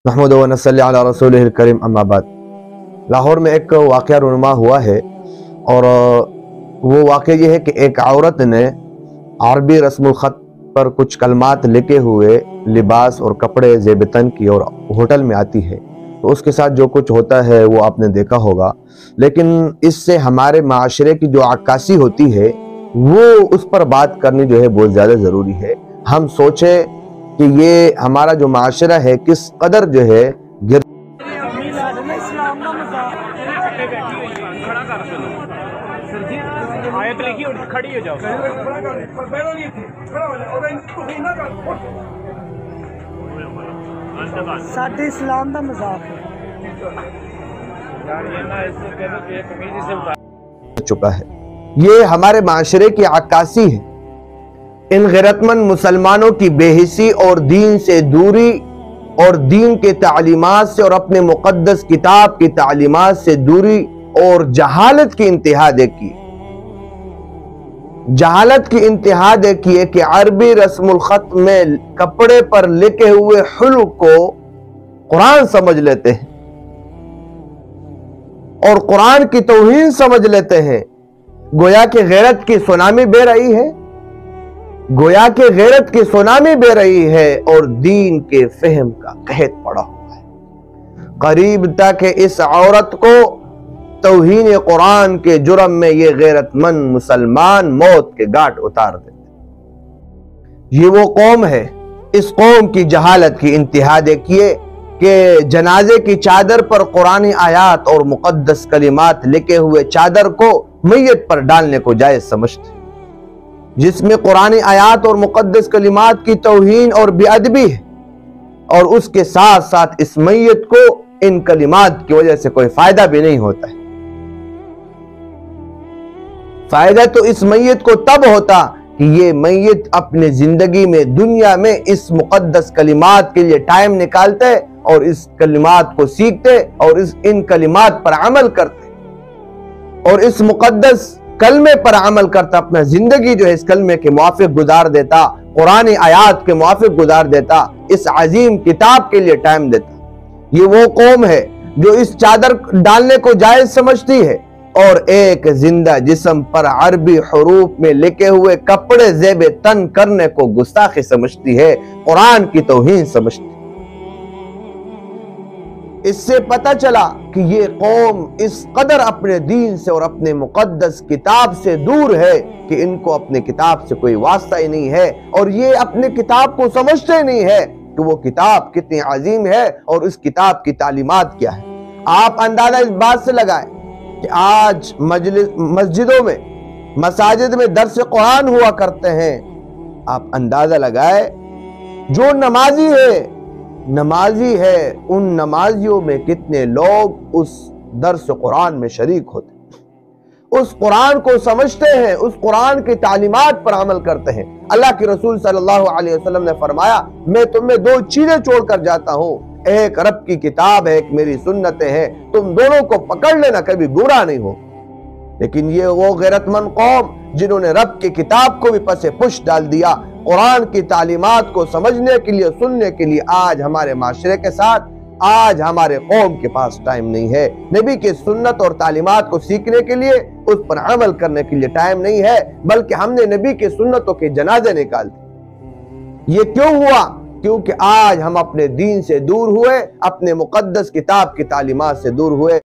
नहमदु व नसल्ली अला रसूलिहिल करीम अम्मा बाद। लाहौर में एक वाक़या रुनुमा हुआ है और वो वाक़या ये है कि एक औरत ने अरबी रस्मुल ख़त पर कुछ कलमात लिखे हुए लिबास और कपड़े ज़ेब-ए-तन की और होटल में आती है। तो उसके साथ जो कुछ होता है वो आपने देखा होगा, लेकिन इससे हमारे माशरे की जो अक्कासी होती है वो उस पर बात करनी जो है बहुत ज़्यादा ज़रूरी है। हम सोचें कि ये हमारा जो माशरा है किस कदर जो है साडे इस्लाम दा मजाक है चुका है। ये हमारे माशरे की अक्कासी है। इन गैरतमंद मुसलमानों की बेहिसी और दीन से दूरी और दीन के तालीमात से और अपने मुक़द्दस किताब की तालीमात से दूरी और जहालत की इंतहा देखिए। जहालत की इंतहा देखिए कि अरबी रस्मुल ख़त में कपड़े पर लिखे हुए हुल्क को कुरान समझ लेते हैं और कुरान की तौहीन समझ लेते हैं। गोया कि गैरत की सुनामी बह रही है, गोया कि गैरत की सुनामी बह रही है और दीन के फहम का कहत पड़ा हुआ है। करीब तक इस औरत को तौहीन कुरान के जुर्म में ये गैरतमंद मुसलमान मौत के घाट उतार देते। ये वो कौम है, इस कौम की जहालत की इंतहा देखिए कि जनाजे की चादर पर कुरानी आयात और मुक़द्दस कलिमात लिखे हुए चादर को मैयत पर डालने को जायज समझते, जिसमें कुरानी आयात और मुक़द्दस कलिमात की तौहीन और बेअदबी है, और उसके साथ साथ इस मैयत को इन कलिमात की वजह से कोई फायदा भी नहीं होता है। फायदा तो इस मैयत को तब होता कि ये मैयत अपने जिंदगी में दुनिया में इस मुक़द्दस कलिमात के लिए टाइम निकालते और इस कलिमात को सीखते और इन कलिमात पर अमल करते और इस मुक़द्दस कलमे पर अमल करता, अपना जिंदगी जो है इस कलमे के मुआफिक गुजार देता, कुरानी आयात के मुआफिक गुजार देता, इस अजीम किताब के लिए टाइम देता। ये वो कौम है जो इस चादर डालने को जायज समझती है और एक जिंदा जिस्म पर अरबी हुरूफ में लिखे हुए कपड़े ज़ेब तन करने को गुस्ताखी समझती है, कुरान की तौहीन समझती है। इससे पता चला कि ये कौम इस कदर अपने दीन से और अपने मुक़द्दस किताब से दूर है कि इनको अपने किताब से कोई वास्ता ही नहीं है और ये अपने किताब को समझते नहीं है कि वो किताब कितनी अजीम है और उस किताब की तालीमात क्या है। आप अंदाजा इस बात से लगाएं कि आज मस्जिदों में, मसाजिद में दर्स कुरान हुआ करते हैं। आप अंदाजा लगाए जो नमाजी है उन नमाजियों में कितने लोग उस दर्स कुरान में शरीक होते, उस कुरान को समझते हैं, उस कुरान की तालीमात पर अमल करते हैं। अल्लाह के रसूल सल्लल्लाहु अलैहि वसल्लम ने फरमाया, मैं तुम्हें दो चीजें छोड़कर जाता हूँ, एक रब की किताब है, एक मेरी सुन्नतें हैं, तुम दोनों को पकड़ लेना, कभी गुमराह नहीं हो। लेकिन ये वो गैरतमंद कौम जिन्होंने रब की किताब को भी पसे पुश डाल दिया, कुरान की तालीमात को समझने के लिए, सुनने के लिए आज हमारे माशरे के साथ, आज हमारे कौम के पास टाइम नहीं है। नबी की सुन्नत और तालीमात को सीखने के लिए, उस पर अमल करने के लिए टाइम नहीं है, बल्कि हमने नबी की सुन्नतों के जनाजे निकाल दिए। ये क्यों हुआ? क्योंकि आज हम अपने दीन से दूर हुए, अपने मुक़द्दस किताब की तालीमात से दूर हुए।